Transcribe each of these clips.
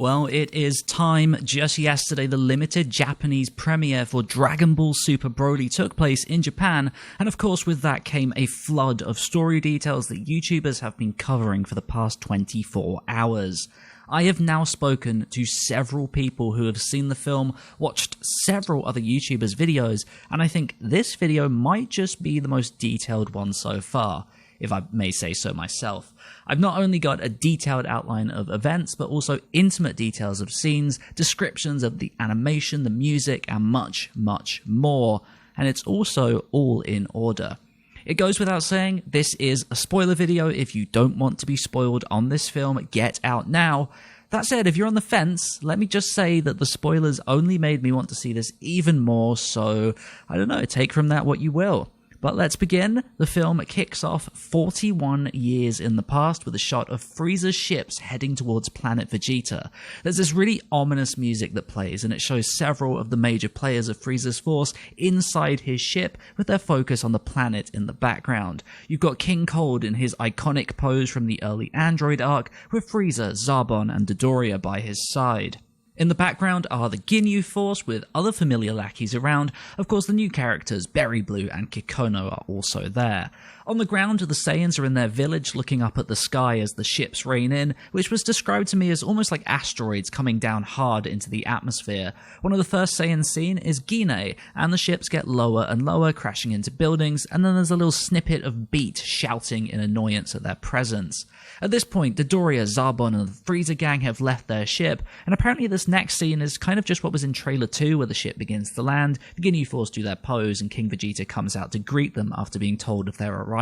Well, it is time. Just yesterday, the limited Japanese premiere for Dragon Ball Super Broly took place in Japan, and of course with that came a flood of story details that YouTubers have been covering for the past 24 hours. I have now spoken to several people who have seen the film, watched several other YouTubers' videos, and I think this video might just be the most detailed one so far, if I may say so myself. I've not only got a detailed outline of events, but also intimate details of scenes, descriptions of the animation, the music, and much, much more. And it's also all in order. It goes without saying, this is a spoiler video. If you don't want to be spoiled on this film, get out now. That said, if you're on the fence, let me just say that the spoilers only made me want to see this even more, so I don't know, take from that what you will. But let's begin. The film kicks off 41 years in the past with a shot of Frieza's ships heading towards planet Vegeta. There's this really ominous music that plays, and it shows several of the major players of Frieza's force inside his ship with their focus on the planet in the background. You've got King Cold in his iconic pose from the early Android arc with Frieza, Zarbon, and Dodoria by his side. In the background are the Ginyu Force with other familiar lackeys around. Of course, the new characters, Berry Blue and Kikono, are also there. On the ground, the Saiyans are in their village looking up at the sky as the ships rain in, which was described to me as almost like asteroids coming down hard into the atmosphere. One of the first Saiyans seen is Gine, and the ships get lower and lower, crashing into buildings, and then there's a little snippet of Beat shouting in annoyance at their presence. At this point, Dodoria, Zarbon, and the Frieza gang have left their ship, and apparently this next scene is kind of just what was in Trailer 2, where the ship begins to land, the Ginyu Force do their pose, and King Vegeta comes out to greet them after being told of their arrival.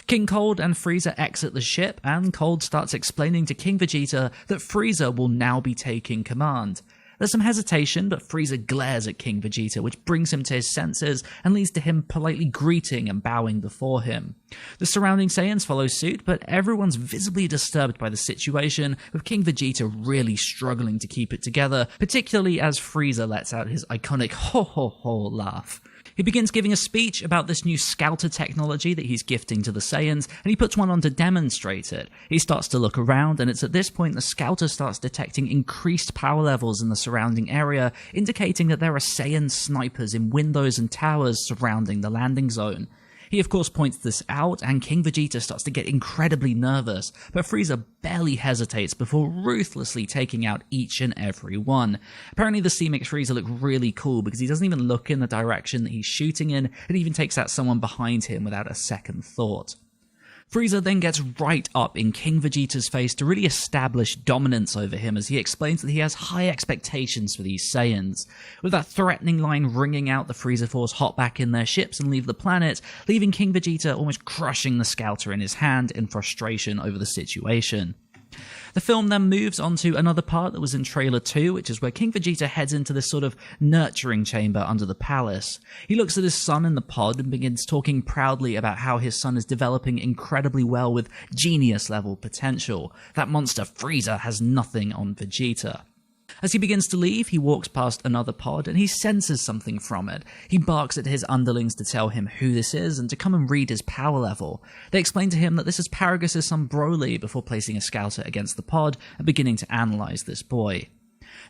King Cold and Frieza exit the ship, and Cold starts explaining to King Vegeta that Frieza will now be taking command. There's some hesitation, but Frieza glares at King Vegeta, which brings him to his senses and leads to him politely greeting and bowing before him. The surrounding Saiyans follow suit, but everyone's visibly disturbed by the situation, with King Vegeta really struggling to keep it together, particularly as Frieza lets out his iconic ho-ho-ho laugh. He begins giving a speech about this new scouter technology that he's gifting to the Saiyans, and he puts one on to demonstrate it. He starts to look around, and it's at this point the scouter starts detecting increased power levels in the surrounding area, indicating that there are Saiyan snipers in windows and towers surrounding the landing zone. He of course points this out, and King Vegeta starts to get incredibly nervous, but Frieza barely hesitates before ruthlessly taking out each and every one. Apparently the scene makes Frieza look really cool because he doesn't even look in the direction that he's shooting in, and even takes out someone behind him without a second thought. Frieza then gets right up in King Vegeta's face to really establish dominance over him as he explains that he has high expectations for these Saiyans. With that threatening line ringing out, the Frieza Force hop back in their ships and leave the planet, leaving King Vegeta almost crushing the scouter in his hand in frustration over the situation. The film then moves on to another part that was in Trailer 2, which is where King Vegeta heads into this sort of nurturing chamber under the palace. He looks at his son in the pod and begins talking proudly about how his son is developing incredibly well with genius-level potential. That monster Frieza has nothing on Vegeta. As he begins to leave, he walks past another pod and he senses something from it. He barks at his underlings to tell him who this is and to come and read his power level. They explain to him that this is Paragus' son Broly before placing a scouter against the pod and beginning to analyze this boy.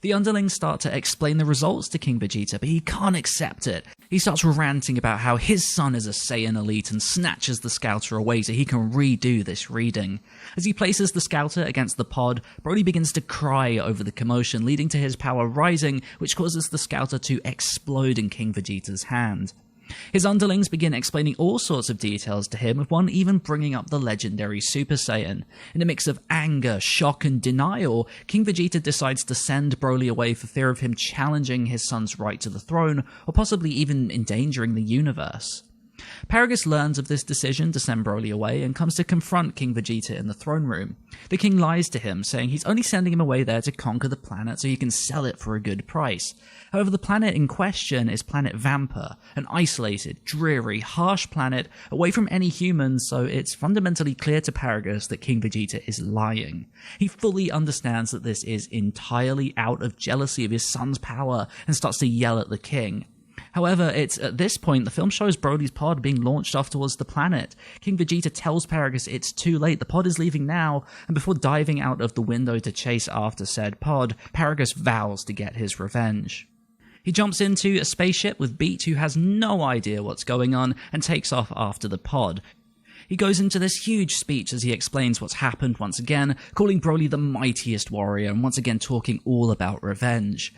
The underlings start to explain the results to King Vegeta, but he can't accept it. He starts ranting about how his son is a Saiyan elite and snatches the scouter away so he can redo this reading. As he places the scouter against the pod, Broly begins to cry over the commotion, leading to his power rising, which causes the scouter to explode in King Vegeta's hand. His underlings begin explaining all sorts of details to him, with one even bringing up the legendary Super Saiyan. In a mix of anger, shock, and denial, King Vegeta decides to send Broly away for fear of him challenging his son's right to the throne, or possibly even endangering the universe. Paragus learns of this decision to send Broly away and comes to confront King Vegeta in the throne room. The king lies to him, saying he's only sending him away there to conquer the planet so he can sell it for a good price. However, the planet in question is planet Vampa, an isolated, dreary, harsh planet away from any humans, so it's fundamentally clear to Paragus that King Vegeta is lying. He fully understands that this is entirely out of jealousy of his son's power and starts to yell at the king. However, it's at this point the film shows Broly's pod being launched off towards the planet. King Vegeta tells Paragus it's too late, the pod is leaving now, and before diving out of the window to chase after said pod, Paragus vows to get his revenge. He jumps into a spaceship with Beat, who has no idea what's going on, and takes off after the pod. He goes into this huge speech as he explains what's happened once again, calling Broly the mightiest warrior, and once again talking all about revenge.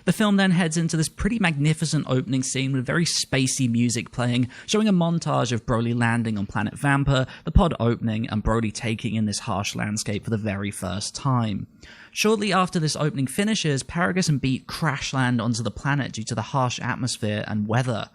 The film then heads into this pretty magnificent opening scene with very spacey music playing, showing a montage of Broly landing on planet Vampa, the pod opening, and Broly taking in this harsh landscape for the very first time. Shortly after this opening finishes, Paragus and Beat crash land onto the planet due to the harsh atmosphere and weather.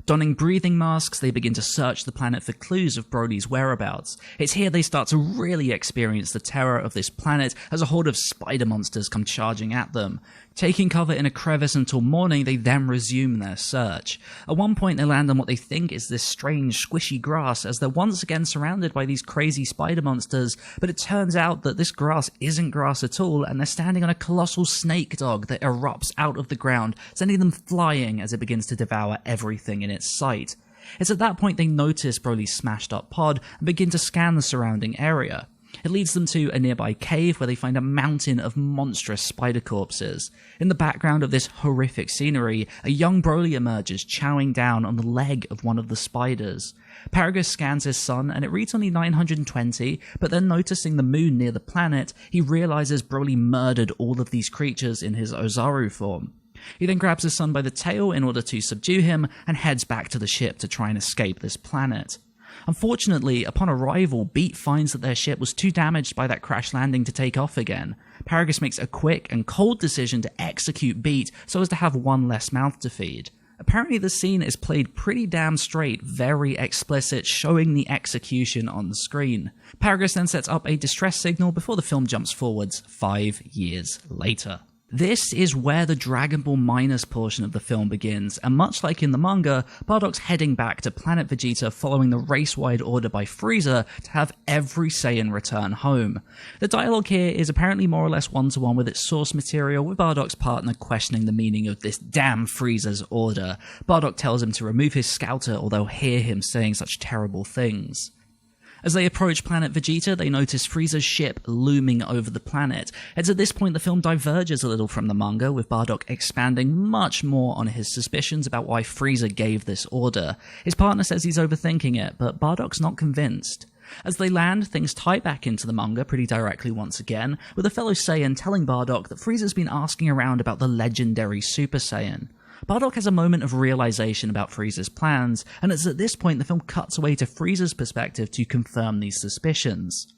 Donning breathing masks, they begin to search the planet for clues of Broly's whereabouts. It's here they start to really experience the terror of this planet as a horde of spider monsters come charging at them. Taking cover in a crevice until morning, they then resume their search. At one point they land on what they think is this strange squishy grass as they're once again surrounded by these crazy spider monsters, but it turns out that this grass isn't grass at all, and they're standing on a colossal snake dog that erupts out of the ground, sending them flying as it begins to devour everything in its sight. It's at that point they notice Broly's smashed up pod and begin to scan the surrounding area. It leads them to a nearby cave where they find a mountain of monstrous spider corpses. In the background of this horrific scenery, a young Broly emerges, chowing down on the leg of one of the spiders. Paragus scans his son, and it reads only 920, but then noticing the moon near the planet, he realizes Broly murdered all of these creatures in his Ozaru form. He then grabs his son by the tail in order to subdue him, and heads back to the ship to try and escape this planet. Unfortunately, upon arrival, Beat finds that their ship was too damaged by that crash landing to take off again. Paragus makes a quick and cold decision to execute Beat so as to have one less mouth to feed. Apparently the scene is played pretty damn straight, very explicit, showing the execution on the screen. Paragus then sets up a distress signal before the film jumps forwards 5 years later. This is where the Dragon Ball Minus portion of the film begins, and much like in the manga, Bardock's heading back to Planet Vegeta following the race-wide order by Frieza to have every Saiyan return home. The dialogue here is apparently more or less one-to-one with its source material, with Bardock's partner questioning the meaning of this damn Frieza's order. Bardock tells him to remove his scouter, or they'll hear him saying such terrible things. As they approach Planet Vegeta, they notice Frieza's ship looming over the planet. It's at this point the film diverges a little from the manga, with Bardock expanding much more on his suspicions about why Frieza gave this order. His partner says he's overthinking it, but Bardock's not convinced. As they land, things tie back into the manga pretty directly once again, with a fellow Saiyan telling Bardock that Frieza's been asking around about the legendary Super Saiyan. Bardock has a moment of realization about Frieza's plans, and it's at this point the film cuts away to Frieza's perspective to confirm these suspicions.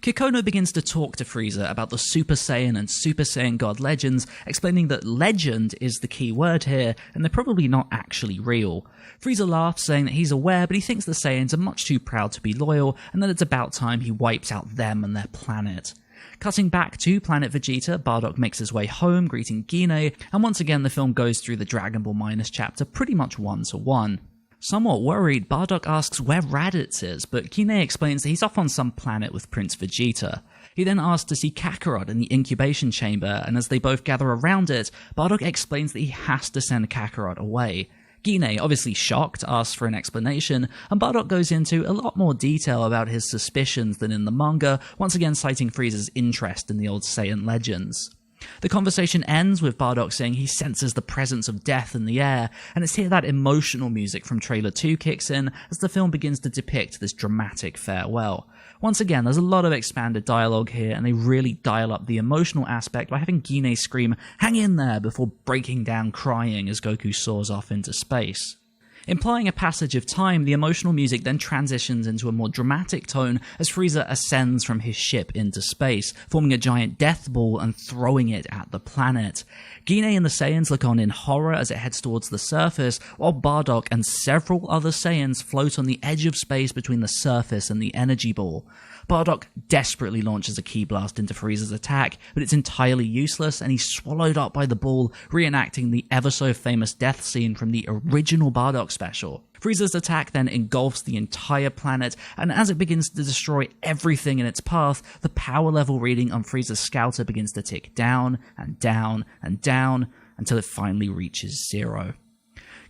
Kikono begins to talk to Frieza about the Super Saiyan and Super Saiyan God legends, explaining that legend is the key word here, and they're probably not actually real. Frieza laughs, saying that he's aware, but he thinks the Saiyans are much too proud to be loyal, and that it's about time he wipes out them and their planet. Cutting back to Planet Vegeta, Bardock makes his way home, greeting Gine, and once again the film goes through the Dragon Ball Minus chapter pretty much one-to-one. Somewhat worried, Bardock asks where Raditz is, but Gine explains that he's off on some planet with Prince Vegeta. He then asks to see Kakarot in the incubation chamber, and as they both gather around it, Bardock explains that he has to send Kakarot away. Gine, obviously shocked, asks for an explanation, and Bardock goes into a lot more detail about his suspicions than in the manga, once again citing Frieza's interest in the old Saiyan legends. The conversation ends with Bardock saying he senses the presence of death in the air, and it's here that emotional music from Trailer 2 kicks in as the film begins to depict this dramatic farewell. Once again, there's a lot of expanded dialogue here, and they really dial up the emotional aspect by having Gine scream, "Hang in there," before breaking down crying as Goku soars off into space. Implying a passage of time, the emotional music then transitions into a more dramatic tone as Frieza ascends from his ship into space, forming a giant death ball and throwing it at the planet. Gine and the Saiyans look on in horror as it heads towards the surface, while Bardock and several other Saiyans float on the edge of space between the surface and the energy ball. Bardock desperately launches a ki blast into Frieza's attack, but it's entirely useless and he's swallowed up by the ball, reenacting the ever-so-famous death scene from the original Bardock special. Frieza's attack then engulfs the entire planet, and as it begins to destroy everything in its path, the power level reading on Frieza's scouter begins to tick down and down and down until it finally reaches 0.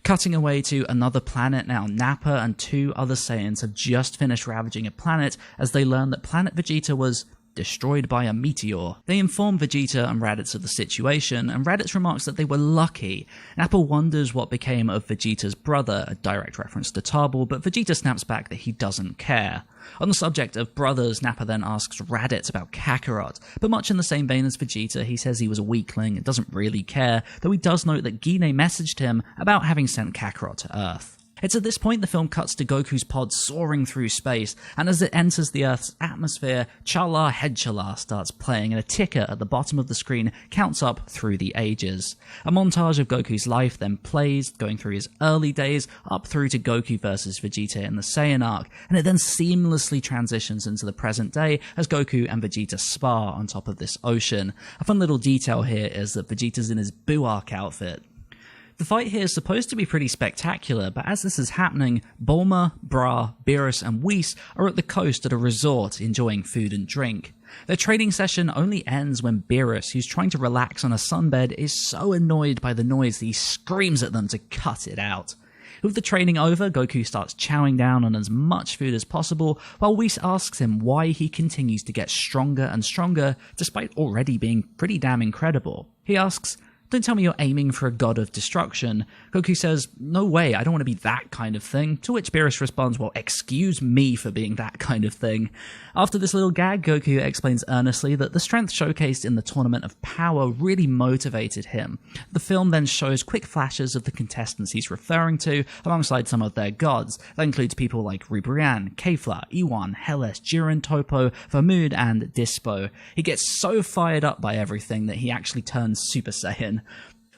Cutting away to another planet now, Nappa and 2 other Saiyans have just finished ravaging a planet as they learn that planet Vegeta was destroyed by a meteor. They inform Vegeta and Raditz of the situation, and Raditz remarks that they were lucky. Nappa wonders what became of Vegeta's brother, a direct reference to Tarbell, but Vegeta snaps back that he doesn't care. On the subject of brothers, Nappa then asks Raditz about Kakarot, but much in the same vein as Vegeta, he says he was a weakling and doesn't really care, though he does note that Gine messaged him about having sent Kakarot to Earth. It's at this point the film cuts to Goku's pod soaring through space, and as it enters the Earth's atmosphere, Chala Head Chala starts playing, and a ticker at the bottom of the screen counts up through the ages. A montage of Goku's life then plays, going through his early days up through to Goku versus Vegeta in the Saiyan arc, and it then seamlessly transitions into the present day as Goku and Vegeta spar on top of this ocean. A fun little detail here is that Vegeta's in his Buu arc outfit. The fight here is supposed to be pretty spectacular, but as this is happening, Bulma, Bra, Beerus, and Whis are at the coast at a resort enjoying food and drink. Their training session only ends when Beerus, who's trying to relax on a sunbed, is so annoyed by the noise that he screams at them to cut it out. With the training over, Goku starts chowing down on as much food as possible, while Whis asks him why he continues to get stronger and stronger, despite already being pretty damn incredible. He asks, "Don't tell me you're aiming for a god of destruction." Goku says, "No way, I don't want to be that kind of thing," to which Beerus responds, "Well, excuse me for being that kind of thing." After this little gag, Goku explains earnestly that the strength showcased in the Tournament of Power really motivated him. The film then shows quick flashes of the contestants he's referring to, alongside some of their gods. That includes people like Ribrianne, Kefla, Iwan, Hellas, Jiren, Topo, Vermouth, and Dispo. He gets so fired up by everything that he actually turns Super Saiyan.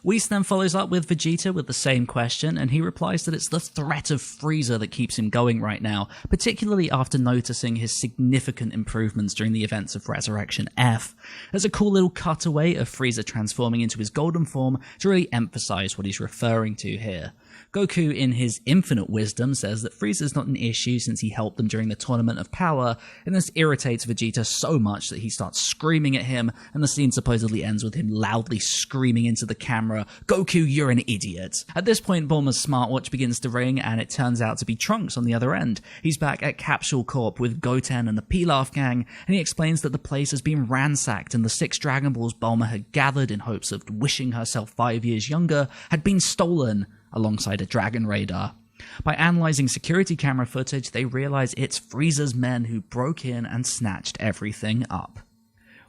Whis then follows up with Vegeta with the same question, and he replies that it's the threat of Frieza that keeps him going right now, particularly after noticing his significant improvements during the events of Resurrection F. There's a cool little cutaway of Frieza transforming into his golden form to really emphasize what he's referring to here. Goku, in his infinite wisdom, says that Frieza's not an issue since he helped them during the Tournament of Power, and this irritates Vegeta so much that he starts screaming at him, and the scene supposedly ends with him loudly screaming into the camera, "Goku, you're an idiot." At this point, Bulma's smartwatch begins to ring, and it turns out to be Trunks on the other end. He's back at Capsule Corp with Goten and the Pilaf gang, and he explains that the place has been ransacked, and the 6 Dragon Balls Bulma had gathered in hopes of wishing herself 5 years younger had been stolen, alongside a Dragon Radar. By analysing security camera footage, they realise it's Frieza's men who broke in and snatched everything up.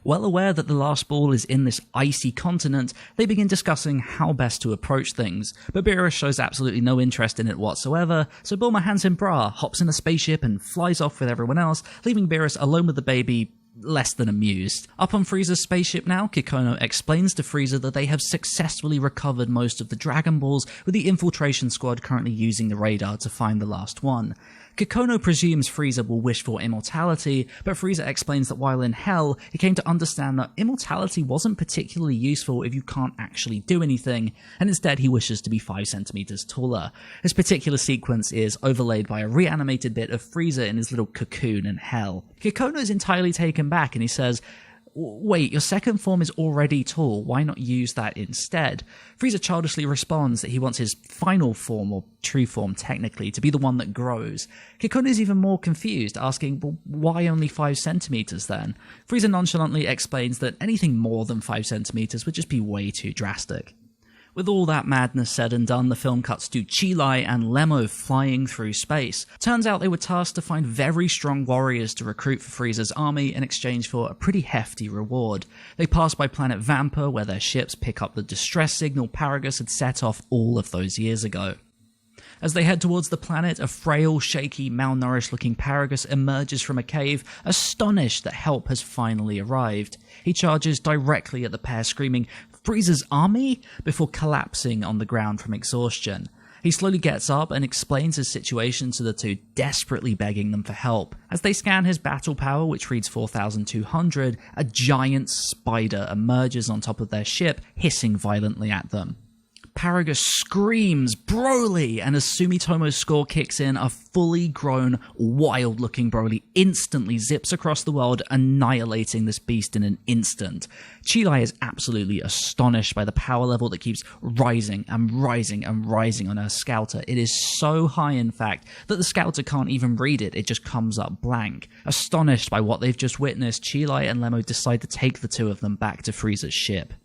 Well aware that the last ball is in this icy continent, they begin discussing how best to approach things, but Beerus shows absolutely no interest in it whatsoever, so Bulma hands him Bra, hops in a spaceship and flies off with everyone else, leaving Beerus alone with the baby, less than amused. Up on Frieza's spaceship now, Kikono explains to Frieza that they have successfully recovered most of the Dragon Balls, with the infiltration squad currently using the radar to find the last one. Kikono presumes Frieza will wish for immortality, but Frieza explains that while in Hell, he came to understand that immortality wasn't particularly useful if you can't actually do anything, and instead he wishes to be 5 centimeters taller. This particular sequence is overlaid by a reanimated bit of Frieza in his little cocoon in Hell. Kikono is entirely taken back, and he says, "Wait, your second form is already tall, why not use that instead?" Frieza childishly responds that he wants his final form, or true form technically, to be the one that grows. Kikono is even more confused, asking, "Well, why only 5 centimeters then?" Frieza nonchalantly explains that anything more than 5 centimeters would just be way too drastic. With all that madness said and done, the film cuts to Chilai and Lemo flying through space. Turns out they were tasked to find very strong warriors to recruit for Frieza's army in exchange for a pretty hefty reward. They pass by planet Vampa, where their ships pick up the distress signal Paragus had set off all of those years ago. As they head towards the planet, a frail, shaky, malnourished-looking Paragus emerges from a cave, astonished that help has finally arrived. He charges directly at the pair, screaming, "Frieza's army?" before collapsing on the ground from exhaustion. He slowly gets up and explains his situation to the two, desperately begging them for help. As they scan his battle power, which reads 4,200, a giant spider emerges on top of their ship, hissing violently at them. Paragus screams, "Broly!" And as Sumitomo's score kicks in, a fully grown, wild-looking Broly instantly zips across the world, annihilating this beast in an instant. Chilai is absolutely astonished by the power level that keeps rising and rising and rising on her scouter. It is so high, in fact, that the scouter can't even read it, it just comes up blank. Astonished by what they've just witnessed, Chilai and Lemmo decide to take the two of them back to Frieza's ship.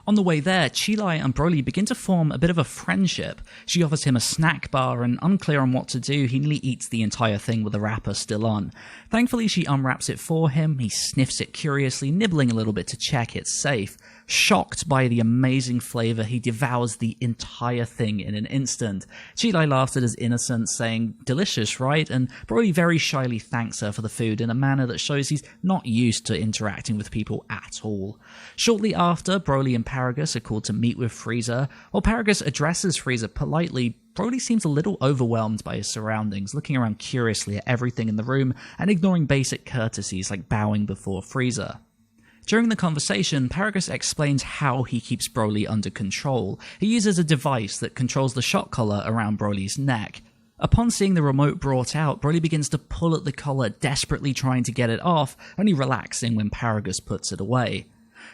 On the way there, Chilai and Broly begin to form a bit of a friendship. She offers him a snack bar, and unclear on what to do, he nearly eats the entire thing with the wrapper still on. Thankfully, she unwraps it for him, he sniffs it curiously, nibbling a little bit to check it's safe. Shocked by the amazing flavour, he devours the entire thing in an instant. Chilai laughs at his innocence, saying, "Delicious, right?" And Broly very shyly thanks her for the food in a manner that shows he's not used to interacting with people at all. Shortly after, Broly and Paragus are called to meet with Frieza. While Paragus addresses Frieza politely, Broly seems a little overwhelmed by his surroundings, looking around curiously at everything in the room and ignoring basic courtesies like bowing before Frieza. During the conversation, Paragus explains how he keeps Broly under control. He uses a device that controls the shock collar around Broly's neck. Upon seeing the remote brought out, Broly begins to pull at the collar, desperately trying to get it off, only relaxing when Paragus puts it away.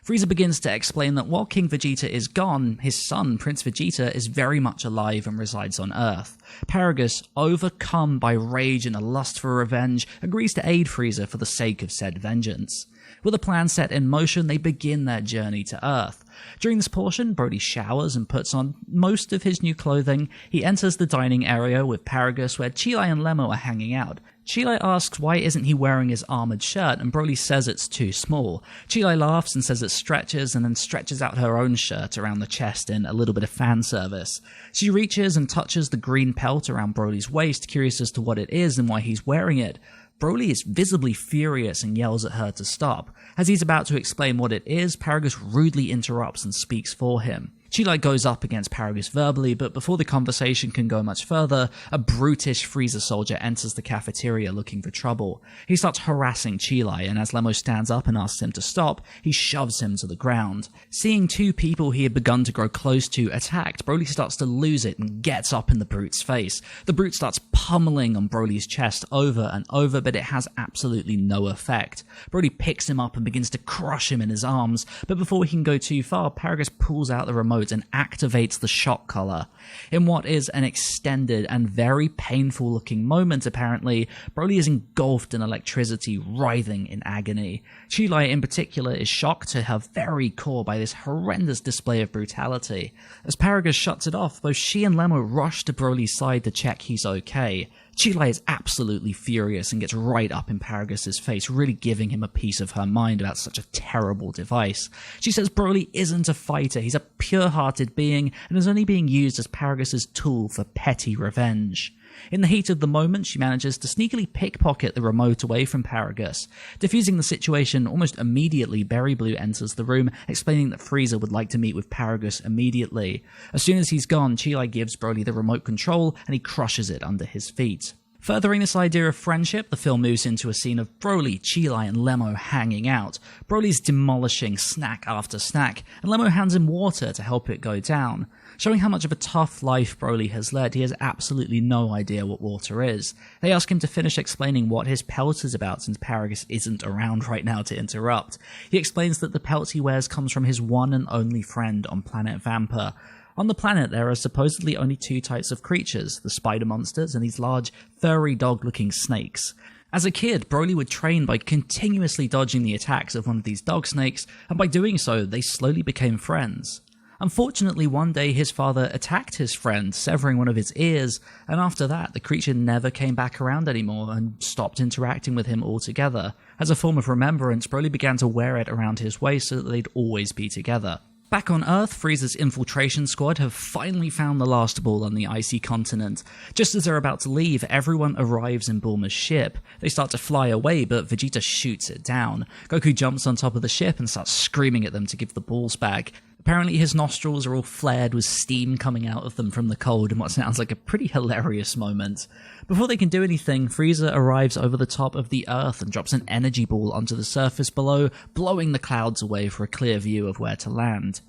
Frieza begins to explain that while King Vegeta is gone, his son, Prince Vegeta, is very much alive and resides on Earth. Paragus, overcome by rage and a lust for revenge, agrees to aid Frieza for the sake of said vengeance. With a plan set in motion, they begin their journey to Earth. During this portion, Broly showers and puts on most of his new clothing. He enters the dining area with Paragus, where Chilai and Lemmo are hanging out. Chilai asks why isn't he wearing his armoured shirt, and Broly says it's too small. Chilai laughs and says it stretches, and then stretches out her own shirt around the chest in a little bit of fan service. She reaches and touches the green pelt around Broly's waist, curious as to what it is and why he's wearing it. Broly is visibly furious and yells at her to stop. As he's about to explain what it is, Paragus rudely interrupts and speaks for him. Chilai goes up against Paragus verbally, but before the conversation can go much further, a brutish Frieza soldier enters the cafeteria looking for trouble. He starts harassing Chilai, and as Lemmo stands up and asks him to stop, he shoves him to the ground. Seeing two people he had begun to grow close to attacked, Broly starts to lose it and gets up in the brute's face. The brute starts pummeling on Broly's chest over and over, but it has absolutely no effect. Broly picks him up and begins to crush him in his arms, but before he can go too far, Paragus pulls out the remote and activates the shock collar. In what is an extended and very painful looking moment apparently, Broly is engulfed in electricity, writhing in agony. Chilai in particular is shocked to her very core by this horrendous display of brutality. As Paragus shuts it off, both she and Lemmo rush to Broly's side to check he's okay. Chilai is absolutely furious and gets right up in Paragus's face, really giving him a piece of her mind about such a terrible device. She says Broly isn't a fighter, he's a pure-hearted being and is only being used as Paragus's tool for petty revenge. In the heat of the moment, she manages to sneakily pickpocket the remote away from Paragus. Diffusing the situation almost immediately, Berry Blue enters the room, explaining that Frieza would like to meet with Paragus immediately. As soon as he's gone, Chilai gives Broly the remote control, and he crushes it under his feet. Furthering this idea of friendship, the film moves into a scene of Broly, Chilai, and Lemmo hanging out. Broly's demolishing snack after snack, and Lemmo hands him water to help it go down. Showing how much of a tough life Broly has led, he has absolutely no idea what water is. They ask him to finish explaining what his pelt is about since Paragus isn't around right now to interrupt. He explains that the pelt he wears comes from his one and only friend on planet Vampa. On the planet, there are supposedly only two types of creatures, the spider monsters and these large, furry dog-looking snakes. As a kid, Broly would train by continuously dodging the attacks of one of these dog snakes, and by doing so, they slowly became friends. Unfortunately, one day his father attacked his friend, severing one of his ears, and after that, the creature never came back around anymore and stopped interacting with him altogether. As a form of remembrance, Broly began to wear it around his waist so that they'd always be together. Back on Earth, Frieza's infiltration squad have finally found the last ball on the icy continent. Just as they're about to leave, everyone arrives in Bulma's ship. They start to fly away, but Vegeta shoots it down. Goku jumps on top of the ship and starts screaming at them to give the balls back. Apparently his nostrils are all flared with steam coming out of them from the cold in what sounds like a pretty hilarious moment. Before they can do anything, Frieza arrives over the top of the Earth and drops an energy ball onto the surface below, blowing the clouds away for a clear view of where to land.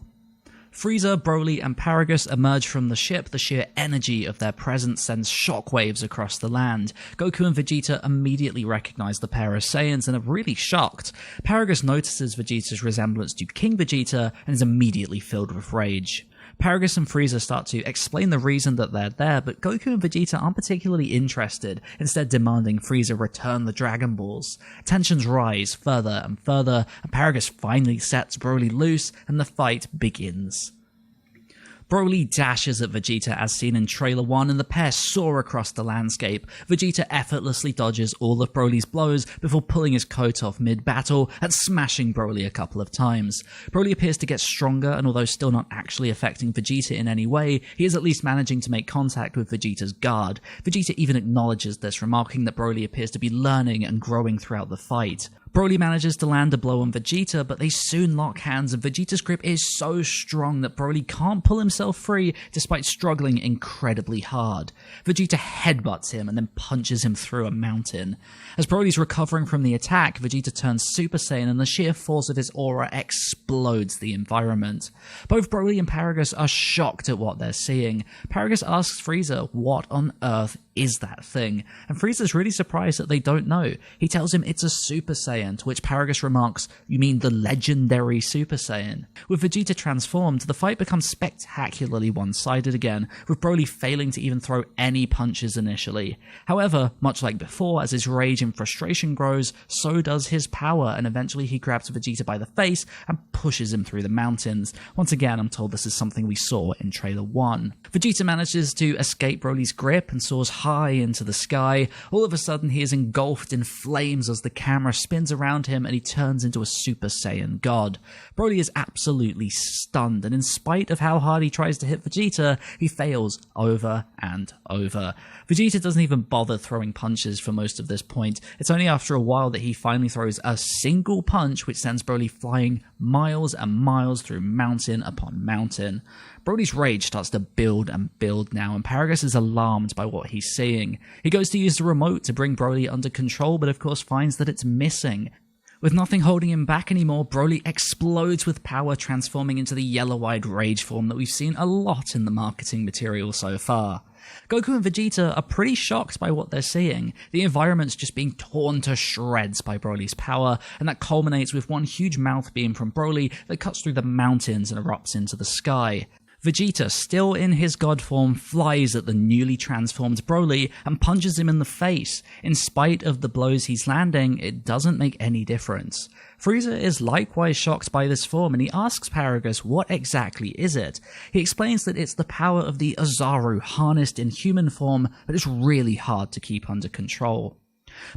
Frieza, Broly, and Paragus emerge from the ship. The sheer energy of their presence sends shockwaves across the land. Goku and Vegeta immediately recognize the pair as Saiyans and are really shocked. Paragus notices Vegeta's resemblance to King Vegeta and is immediately filled with rage. Paragus and Frieza start to explain the reason that they're there, but Goku and Vegeta aren't particularly interested, instead demanding Frieza return the Dragon Balls. Tensions rise further and further, and Paragus finally sets Broly loose, and the fight begins. Broly dashes at Vegeta as seen in Trailer 1, and the pair soar across the landscape. Vegeta effortlessly dodges all of Broly's blows before pulling his coat off mid-battle and smashing Broly a couple of times. Broly appears to get stronger, and although still not actually affecting Vegeta in any way, he is at least managing to make contact with Vegeta's guard. Vegeta even acknowledges this, remarking that Broly appears to be learning and growing throughout the fight. Broly manages to land a blow on Vegeta, but they soon lock hands, and Vegeta's grip is so strong that Broly can't pull himself free despite struggling incredibly hard. Vegeta headbutts him and then punches him through a mountain. As Broly's recovering from the attack, Vegeta turns Super Saiyan and the sheer force of his aura explodes the environment. Both Broly and Paragus are shocked at what they're seeing. Paragus asks Frieza what on earth is that thing, and Frieza's really surprised that they don't know. He tells him it's a Super Saiyan, to which Paragus remarks, "You mean the legendary Super Saiyan?" With Vegeta transformed, the fight becomes spectacularly one-sided again, with Broly failing to even throw any punches initially. However, much like before, as his rage and frustration grows, so does his power, and eventually he grabs Vegeta by the face and pushes him through the mountains. Once again, I'm told this is something we saw in Trailer 1. Vegeta manages to escape Broly's grip and soars high into the sky. All of a sudden, he is engulfed in flames as the camera spins around him and he turns into a Super Saiyan god. Broly is absolutely stunned, and in spite of how hard he tries to hit Vegeta, he fails over and over. Vegeta doesn't even bother throwing punches for most of this point. It's only after a while that he finally throws a single punch, which sends Broly flying miles and miles through mountain upon mountain. Broly's rage starts to build and build now, and Paragus is alarmed by what he's seeing. He goes to use the remote to bring Broly under control, but of course finds that it's missing. With nothing holding him back anymore, Broly explodes with power, transforming into the yellow-eyed rage form that we've seen a lot in the marketing material so far. Goku and Vegeta are pretty shocked by what they're seeing. The environment's just being torn to shreds by Broly's power, and that culminates with one huge mouth beam from Broly that cuts through the mountains and erupts into the sky. Vegeta, still in his god form, flies at the newly transformed Broly and punches him in the face. In spite of the blows he's landing, it doesn't make any difference. Frieza is likewise shocked by this form, and he asks Paragus what exactly is it. He explains that it's the power of the Ozaru harnessed in human form, but it's really hard to keep under control.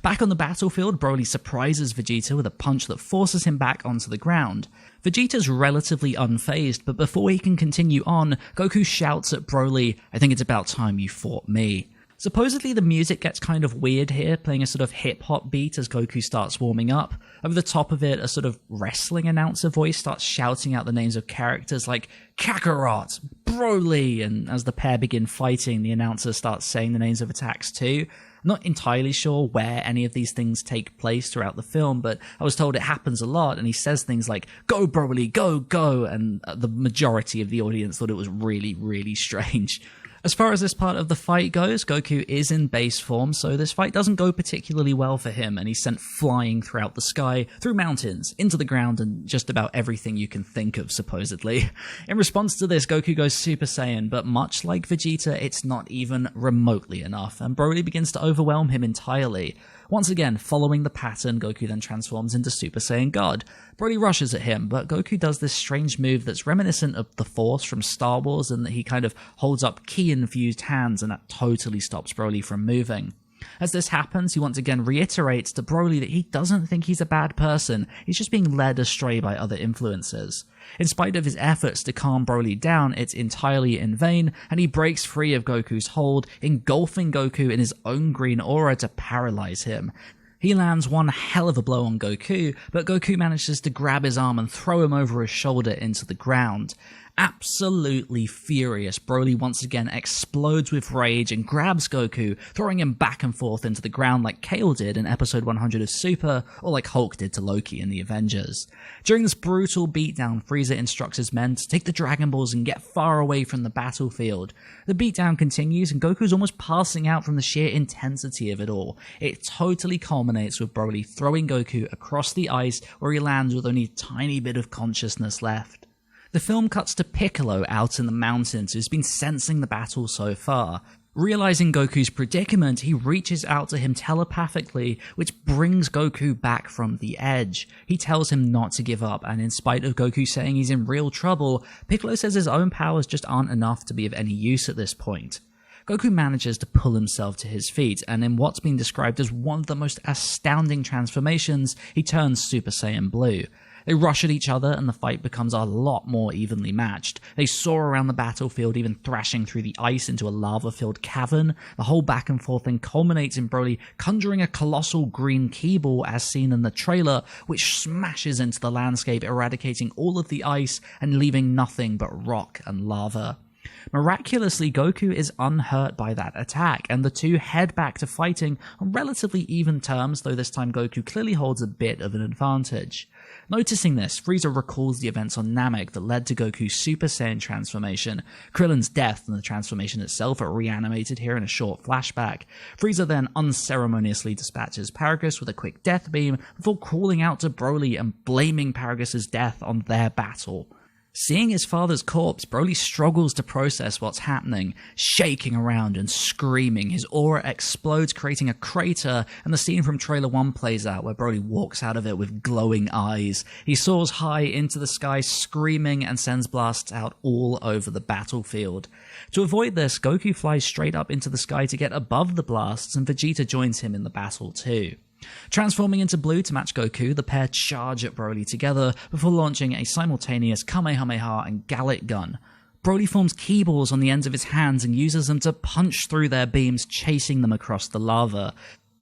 Back on the battlefield, Broly surprises Vegeta with a punch that forces him back onto the ground. Vegeta's relatively unfazed, but before he can continue on, Goku shouts at Broly, "I think it's about time you fought me." Supposedly the music gets kind of weird here, playing a sort of hip-hop beat as Goku starts warming up. Over the top of it, a sort of wrestling announcer voice starts shouting out the names of characters like Kakarot, Broly, and as the pair begin fighting, the announcer starts saying the names of attacks too. I'm not entirely sure where any of these things take place throughout the film, but I was told it happens a lot, and he says things like, "Go Broly, go, go," and the majority of the audience thought it was really, really strange. As far as this part of the fight goes, Goku is in base form, so this fight doesn't go particularly well for him, and he's sent flying throughout the sky, through mountains, into the ground, and just about everything you can think of, supposedly. In response to this, Goku goes Super Saiyan, but much like Vegeta, it's not even remotely enough, and Broly begins to overwhelm him entirely. Once again, following the pattern, Goku then transforms into Super Saiyan God. Broly rushes at him, but Goku does this strange move that's reminiscent of the Force from Star Wars, in that he kind of holds up ki-infused hands, and that totally stops Broly from moving. As this happens, he once again reiterates to Broly that he doesn't think he's a bad person, he's just being led astray by other influences. In spite of his efforts to calm Broly down, it's entirely in vain, and he breaks free of Goku's hold, engulfing Goku in his own green aura to paralyze him. He lands one hell of a blow on Goku, but Goku manages to grab his arm and throw him over his shoulder into the ground. Absolutely furious, Broly once again explodes with rage and grabs Goku, throwing him back and forth into the ground like Kale did in episode 100 of Super, or like Hulk did to Loki in the Avengers. During this brutal beatdown, Frieza instructs his men to take the Dragon Balls and get far away from the battlefield. The beatdown continues and Goku's almost passing out from the sheer intensity of it all. It totally culminates with Broly throwing Goku across the ice where he lands with only a tiny bit of consciousness left. The film cuts to Piccolo out in the mountains, who's been sensing the battle so far. Realizing Goku's predicament, he reaches out to him telepathically, which brings Goku back from the edge. He tells him not to give up, and in spite of Goku saying he's in real trouble, Piccolo says his own powers just aren't enough to be of any use at this point. Goku manages to pull himself to his feet, and in what's been described as one of the most astounding transformations, he turns Super Saiyan Blue. They rush at each other and the fight becomes a lot more evenly matched. They soar around the battlefield, even thrashing through the ice into a lava-filled cavern. The whole back and forth thing culminates in Broly conjuring a colossal green key ball as seen in the trailer, which smashes into the landscape, eradicating all of the ice and leaving nothing but rock and lava. Miraculously, Goku is unhurt by that attack, and the two head back to fighting on relatively even terms, though this time Goku clearly holds a bit of an advantage. Noticing this, Frieza recalls the events on Namek that led to Goku's Super Saiyan transformation. Krillin's death and the transformation itself are reanimated here in a short flashback. Frieza then unceremoniously dispatches Paragus with a quick death beam before calling out to Broly and blaming Paragus' death on their battle. Seeing his father's corpse, Broly struggles to process what's happening, shaking around and screaming. His aura explodes, creating a crater, and the scene from Trailer 1 plays out, where Broly walks out of it with glowing eyes. He soars high into the sky, screaming, and sends blasts out all over the battlefield. To avoid this, Goku flies straight up into the sky to get above the blasts, and Vegeta joins him in the battle too. Transforming into blue to match Goku, the pair charge at Broly together before launching a simultaneous Kamehameha and Gallic gun. Broly forms key balls on the ends of his hands and uses them to punch through their beams, chasing them across the lava.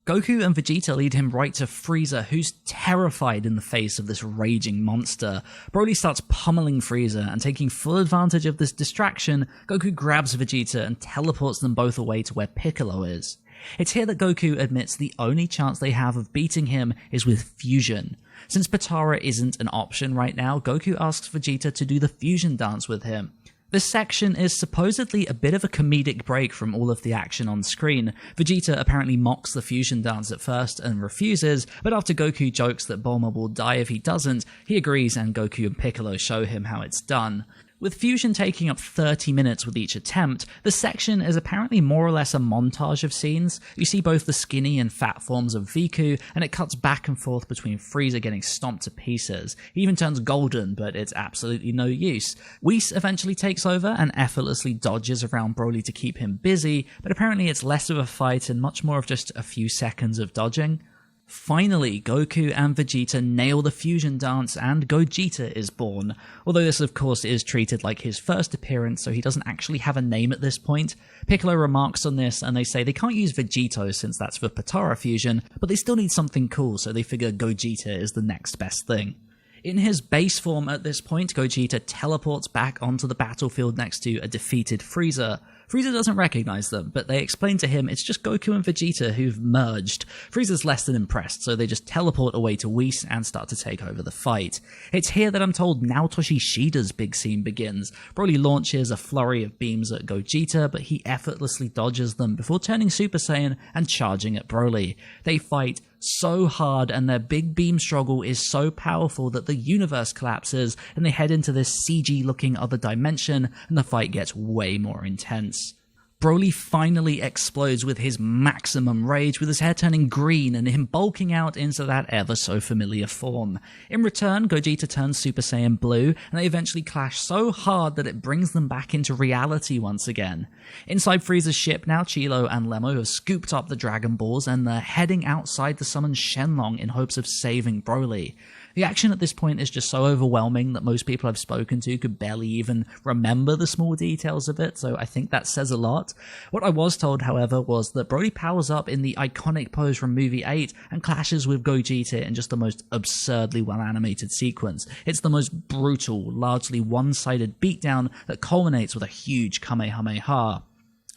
Goku and Vegeta lead him right to Frieza, who's terrified in the face of this raging monster. Broly starts pummeling Frieza, and taking full advantage of this distraction, Goku grabs Vegeta and teleports them both away to where Piccolo is. It's here that Goku admits the only chance they have of beating him is with fusion. Since Potara isn't an option right now, Goku asks Vegeta to do the fusion dance with him. This section is supposedly a bit of a comedic break from all of the action on screen. Vegeta apparently mocks the fusion dance at first and refuses, but after Goku jokes that Bulma will die if he doesn't, he agrees and Goku and Piccolo show him how it's done. With fusion taking up 30 minutes with each attempt, the section is apparently more or less a montage of scenes. You see both the skinny and fat forms of Viku, and it cuts back and forth between Frieza getting stomped to pieces. He even turns golden, but it's absolutely no use. Whis eventually takes over and effortlessly dodges around Broly to keep him busy, but apparently it's less of a fight and much more of just a few seconds of dodging. Finally, Goku and Vegeta nail the fusion dance and Gogeta is born, although this of course is treated like his first appearance, so he doesn't actually have a name at this point. Piccolo remarks on this and they say they can't use Vegeto since that's for Potara fusion, but they still need something cool, so they figure Gogeta is the next best thing. In his base form at this point, Gogeta teleports back onto the battlefield next to a defeated Frieza. Frieza doesn't recognize them, but they explain to him it's just Goku and Vegeta who've merged. Frieza's less than impressed, so they just teleport away to Whis and start to take over the fight. It's here that I'm told Naotoshi Shida's big scene begins. Broly launches a flurry of beams at Gogeta, but he effortlessly dodges them before turning Super Saiyan and charging at Broly. They fight so hard and their big beam struggle is so powerful that the universe collapses and they head into this CG-looking other dimension and the fight gets way more intense. Broly finally explodes with his maximum rage, with his hair turning green and him bulking out into that ever-so-familiar form. In return, Gogeta turns Super Saiyan Blue, and they eventually clash so hard that it brings them back into reality once again. Inside Frieza's ship now, Chilo and Lemmo have scooped up the Dragon Balls, and they're heading outside to summon Shenlong in hopes of saving Broly. The action at this point is just so overwhelming that most people I've spoken to could barely even remember the small details of it, so I think that says a lot. What I was told, however, was that Broly powers up in the iconic pose from movie 8 and clashes with Gogeta in just the most absurdly well-animated sequence. It's the most brutal, largely one-sided beatdown that culminates with a huge Kamehameha.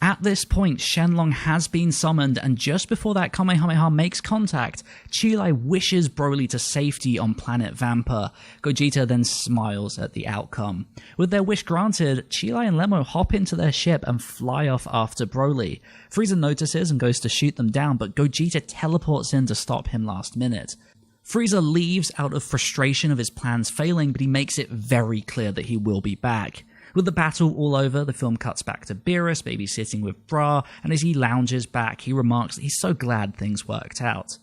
At this point, Shenlong has been summoned, and just before that Kamehameha makes contact, Chi-Lai wishes Broly to safety on planet Vampa. Gogeta then smiles at the outcome. With their wish granted, Chi-Lai and Lemmo hop into their ship and fly off after Broly. Frieza notices and goes to shoot them down, but Gogeta teleports in to stop him last minute. Frieza leaves out of frustration of his plans failing, but he makes it very clear that he will be back. With the battle all over, the film cuts back to Beerus babysitting with Bra, and as he lounges back, he remarks that he's so glad things worked out.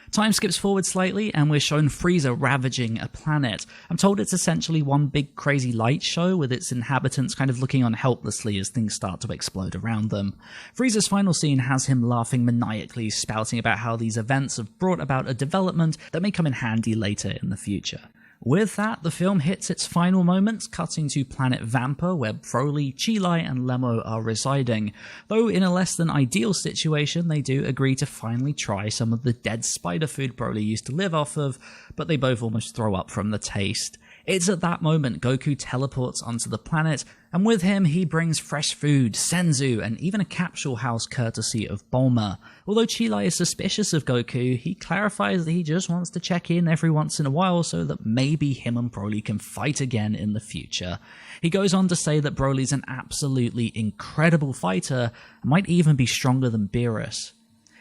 Time skips forward slightly, and we're shown Frieza ravaging a planet. I'm told it's essentially one big crazy light show, with its inhabitants kind of looking on helplessly as things start to explode around them. Frieza's final scene has him laughing maniacally, spouting about how these events have brought about a development that may come in handy later in the future. With that, the film hits its final moments, cutting to planet Vampa, where Broly, Chi-Lai, and Lemmo are residing. Though in a less than ideal situation, they do agree to finally try some of the dead spider food Broly used to live off of, but they both almost throw up from the taste. It's at that moment Goku teleports onto the planet, and with him he brings fresh food, senzu, and even a capsule house courtesy of Bulma. Although Chi-Lai is suspicious of Goku, he clarifies that he just wants to check in every once in a while so that maybe him and Broly can fight again in the future. He goes on to say that Broly's an absolutely incredible fighter, and might even be stronger than Beerus.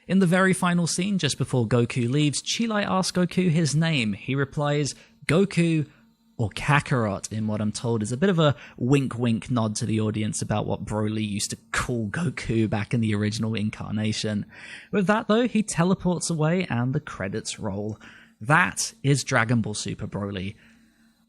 In the very final scene, just before Goku leaves, Chi-Lai asks Goku his name. He replies, Goku, or Kakarot, in what I'm told is a bit of a wink-wink nod to the audience about what Broly used to call Goku back in the original incarnation. With that though, he teleports away and the credits roll. That is Dragon Ball Super Broly.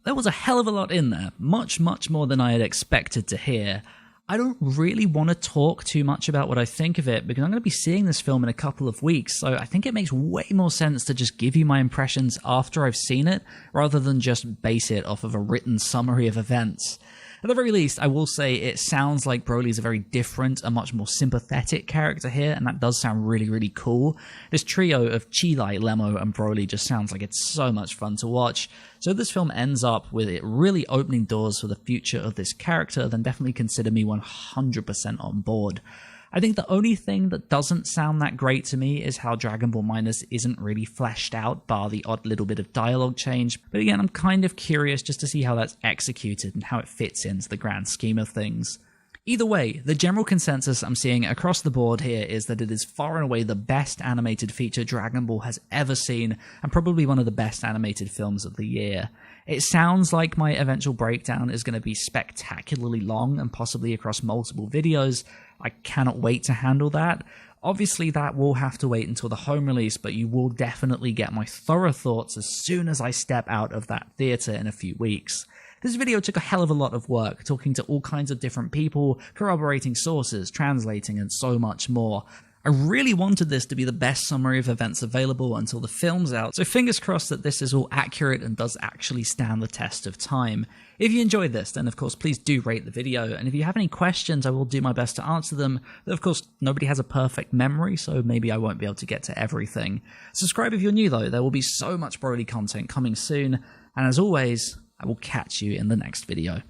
There was a hell of a lot in there, much more than I had expected to hear. I don't really want to talk too much about what I think of it because I'm going to be seeing this film in a couple of weeks, so I think it makes way more sense to just give you my impressions after I've seen it, rather than just base it off of a written summary of events. At the very least, I will say it sounds like Broly's a very different, a much more sympathetic character here, and that does sound really cool. This trio of Chi-Lai, Lemmo, and Broly just sounds like it's so much fun to watch. So if this film ends up with it really opening doors for the future of this character, then definitely consider me 100% on board. I think the only thing that doesn't sound that great to me is how Dragon Ball Minus isn't really fleshed out, bar the odd little bit of dialogue change. But again, I'm kind of curious just to see how that's executed and how it fits into the grand scheme of things. Either way, the general consensus I'm seeing across the board here is that it is far and away the best animated feature Dragon Ball has ever seen, and probably one of the best animated films of the year. It sounds like my eventual breakdown is going to be spectacularly long and possibly across multiple videos. I cannot wait to handle that. Obviously that will have to wait until the home release, but you will definitely get my thorough thoughts as soon as I step out of that theatre in a few weeks. This video took a hell of a lot of work, talking to all kinds of different people, corroborating sources, translating, and so much more. I really wanted this to be the best summary of events available until the film's out, so fingers crossed that this is all accurate and does actually stand the test of time. If you enjoyed this, then of course please do rate the video, and if you have any questions I will do my best to answer them, but of course nobody has a perfect memory, so maybe I won't be able to get to everything. Subscribe if you're new though, there will be so much Broly content coming soon, and as always, I will catch you in the next video.